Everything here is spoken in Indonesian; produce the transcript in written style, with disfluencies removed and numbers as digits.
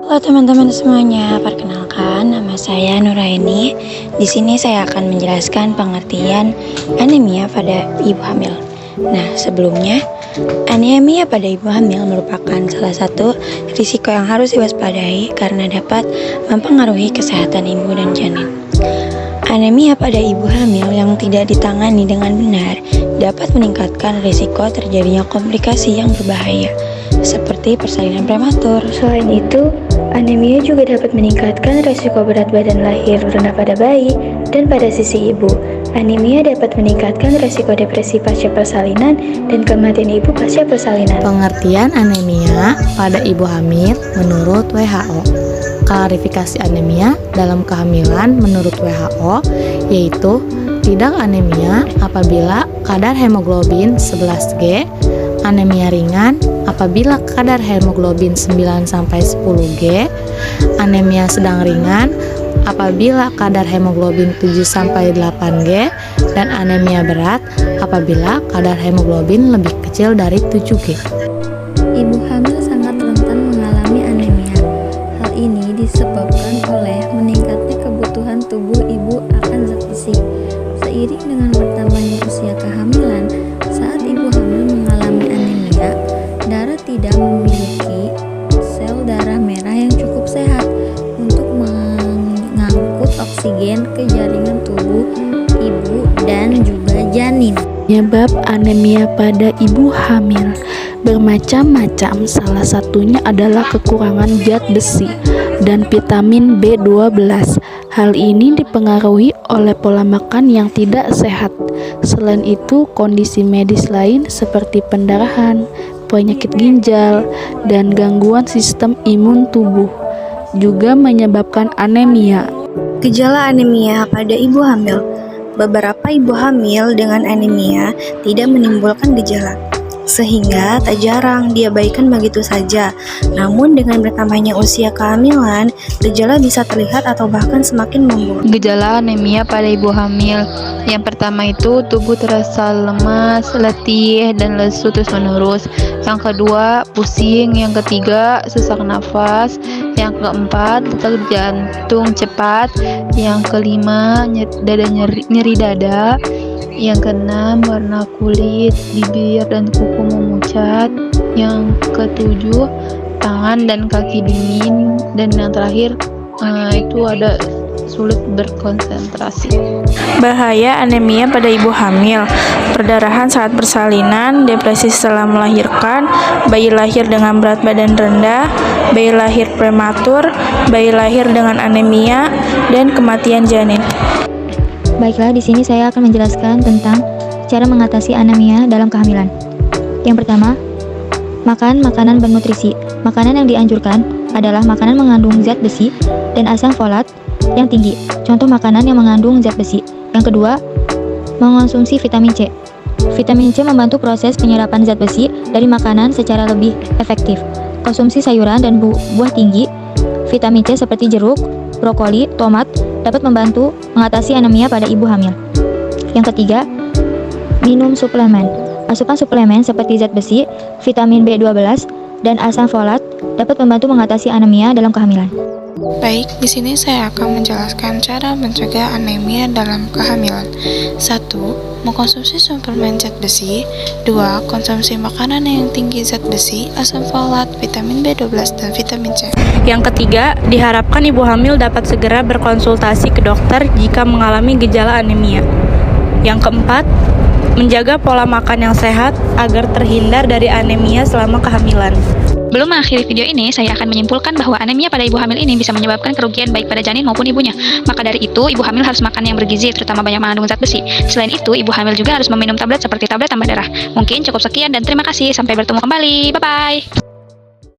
Halo teman-teman semuanya, perkenalkan nama saya Nuraini. Di sini saya akan menjelaskan pengertian anemia pada ibu hamil. Nah, sebelumnya, anemia pada ibu hamil merupakan salah satu risiko yang harus diwaspadai karena dapat mempengaruhi kesehatan ibu dan janin. Anemia pada ibu hamil yang tidak ditangani dengan benar dapat meningkatkan risiko terjadinya komplikasi yang berbahaya, seperti persalinan prematur. Selain itu, anemia juga dapat meningkatkan risiko berat badan lahir rendah pada bayi dan pada sisi ibu. Anemia dapat meningkatkan risiko depresi pasca persalinan dan kematian ibu pasca persalinan. Pengertian anemia pada ibu hamil menurut WHO. Klarifikasi anemia dalam kehamilan menurut WHO yaitu tidak anemia apabila kadar hemoglobin 11G, anemia ringan apabila kadar hemoglobin 9-10G, anemia sedang ringan apabila kadar hemoglobin 7-8G, dan anemia berat apabila kadar hemoglobin lebih kecil dari 7G. Ibu hamil sangat rentan mengalami anemia. Hal ini disebabkan oleh meningkatnya kebutuhan tubuh ibu akan zat besi. Seiring dengan bertambahnya usia kehamilan, saat ibu hamil mengalami anemia, darah tidak memiliki sel darah merah yang cukup sehat untuk mengangkut oksigen ke jaringan tubuh ibu dan juga janin. Penyebab anemia pada ibu hamil bermacam-macam, salah satunya adalah kekurangan zat besi dan vitamin B12. Hal ini dipengaruhi oleh pola makan yang tidak sehat. Selain itu, kondisi medis lain seperti pendarahan, penyakit ginjal, dan gangguan sistem imun tubuh juga menyebabkan anemia. Gejala anemia pada ibu hamil. Beberapa ibu hamil dengan anemia tidak menimbulkan gejala, sehingga tak jarang diabaikan begitu saja. Namun dengan bertambahnya usia kehamilan, gejala bisa terlihat atau bahkan semakin memburuk. Gejala anemia pada ibu hamil. Yang pertama itu tubuh terasa lemas, letih, dan lesu terus-menerus. Yang kedua, pusing. Yang ketiga, sesak nafas. Yang keempat, detak jantung cepat. Yang kelima, nyeri dada. Yang keenam, warna kulit, bibir, dan kuku memucat. Yang ketujuh, tangan dan kaki dingin. Dan yang terakhir, itu ada sulit berkonsentrasi. Bahaya anemia pada ibu hamil: perdarahan saat persalinan, depresi setelah melahirkan, bayi lahir dengan berat badan rendah, bayi lahir prematur, bayi lahir dengan anemia, dan kematian janin. Baiklah, di sini saya akan menjelaskan tentang cara mengatasi anemia dalam kehamilan. Yang pertama, makan makanan bernutrisi. Makanan yang dianjurkan adalah makanan mengandung zat besi dan asam folat yang tinggi. Contoh makanan yang mengandung zat besi. Yang kedua, mengonsumsi vitamin C. Vitamin C membantu proses penyerapan zat besi dari makanan secara lebih efektif. Konsumsi sayuran dan buah tinggi vitamin C seperti jeruk, brokoli, tomat dapat membantu mengatasi anemia pada ibu hamil. Yang ketiga, minum suplemen. Asupan suplemen seperti zat besi, vitamin B12, dan asam folat dapat membantu mengatasi anemia dalam kehamilan. Baik, di sini saya akan menjelaskan cara mencegah anemia dalam kehamilan. 1. Mengkonsumsi suplemen zat besi. 2. Konsumsi makanan yang tinggi zat besi, asam folat, vitamin B12, dan vitamin C. Yang ketiga, diharapkan ibu hamil dapat segera berkonsultasi ke dokter jika mengalami gejala anemia. Yang keempat, menjaga pola makan yang sehat agar terhindar dari anemia selama kehamilan. Belum mengakhiri video ini, saya akan menyimpulkan bahwa anemia pada ibu hamil ini bisa menyebabkan kerugian baik pada janin maupun ibunya. Maka dari itu, ibu hamil harus makan yang bergizi, terutama banyak mengandung zat besi. Selain itu, ibu hamil juga harus meminum tablet seperti tablet tambah darah. Mungkin cukup sekian dan terima kasih. Sampai bertemu kembali. Bye-bye.